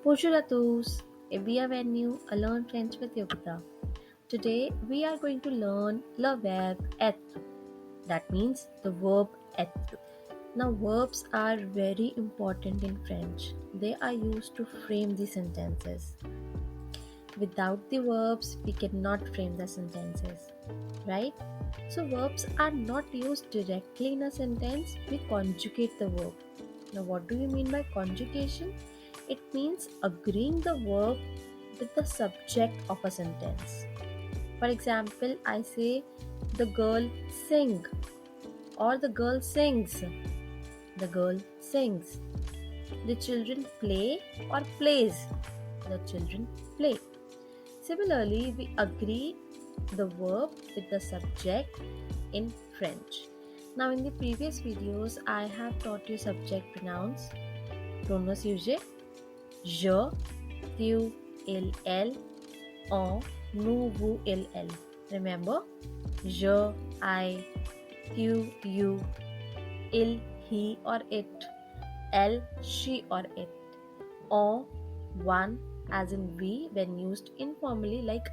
Bonjour à tous, et bienvenue à Learn French with Yogita. Today we are going to learn le verb être. That means the verb être. Now verbs are very important in French. They are used to frame the sentences. Without the verbs, we cannot frame the sentences, right? So verbs are not used directly in a sentence, we conjugate the verb. Now, what do you mean by conjugation? It means agreeing the verb with the subject of a sentence. For example, I say the girl sing or the girl sings. The girl sings. The children play or plays. The children play. Similarly, we agree the verb with the subject in French. Now, in the previous videos, I have taught you subject pronouns. Pronom sujet, je, tu, il, elle, on, nous, vous, il, elle. Remember? Je, I, tu, you, il, he or it, elle, she or it, on, one, as in we when used informally like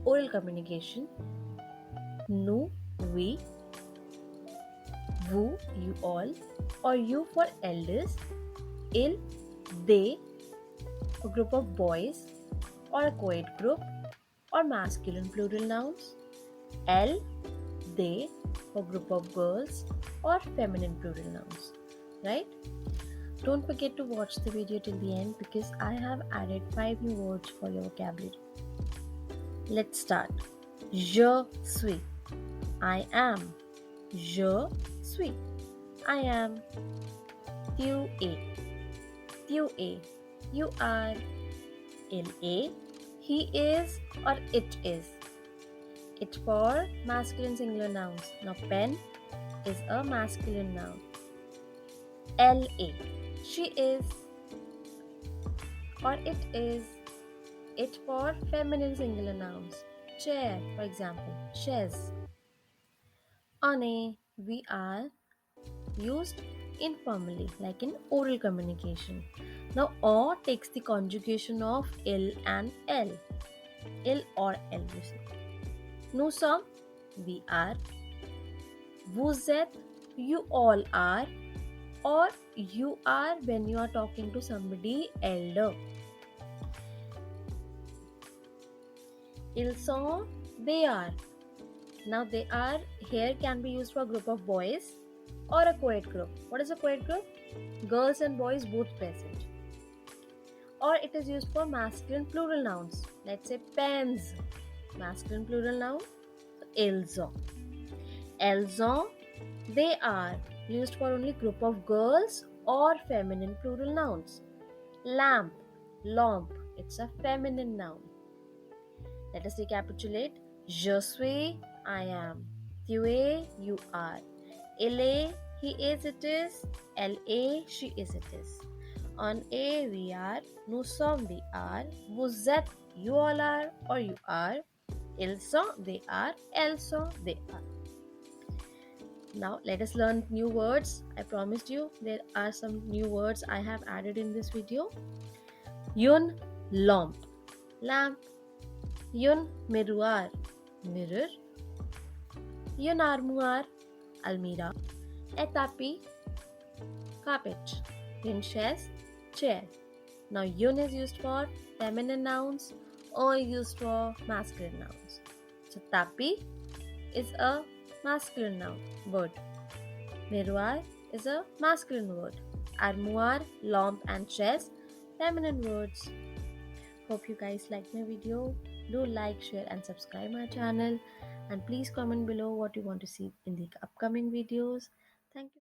oral communication, nous, we, vous, you all, or you for elders, il, they, a group of boys, or a co-ed group, or masculine plural nouns, elle, they, a group of girls, or feminine plural nouns, right? Don't forget to watch the video till the end because I have added 5 new words for your vocabulary. Let's start. Je suis. I am. Je suis. I am. Tu es. Tu es. You are. Il est. He is or it is. It for masculine singular nouns. Now pen is a masculine noun. Elle est. She is or it is. It for feminine singular nouns. Chair, for example, chaise. On a, we are used informally, like in oral communication. Now, or takes the conjugation of il and elle. Il or elle, you see. Nous sommes, we are. Vous êtes, you all are. Or you are when you are talking to somebody elder. Ils sont, they are. Now they are here can be used for a group of boys or a co-ed group. What is a co-ed group? Girls and boys both present. Or it is used for masculine plural nouns. Let's say pens. Masculine plural noun. Elles ont. Elles ont, they are. Used for only group of girls or feminine plural nouns. Lamp, lamp. It's a feminine noun. Let us recapitulate. Je suis, I am. Tu es, you are. Il est, he is, it is. Elle est, she is, it is. On a, we are. Nous sommes, we are. Vous êtes, you all are or you are. Ils sont, they are. Elles sont, they are. Now let us learn new words. I promised you there are some new words I have added in this video. Une lampe, lamp. Une miroir, mirror. Une armoire, almirah. A tapis, carpet. Une chaise, chair. Now une is used for feminine nouns or used for masculine nouns. So tapis is a masculine noun word. Miroir is a masculine word. Armoire, lamp and chaise, feminine words. Hope you guys liked my video. Do like, share and subscribe my channel. And please comment below what you want to see in the upcoming videos. Thank you.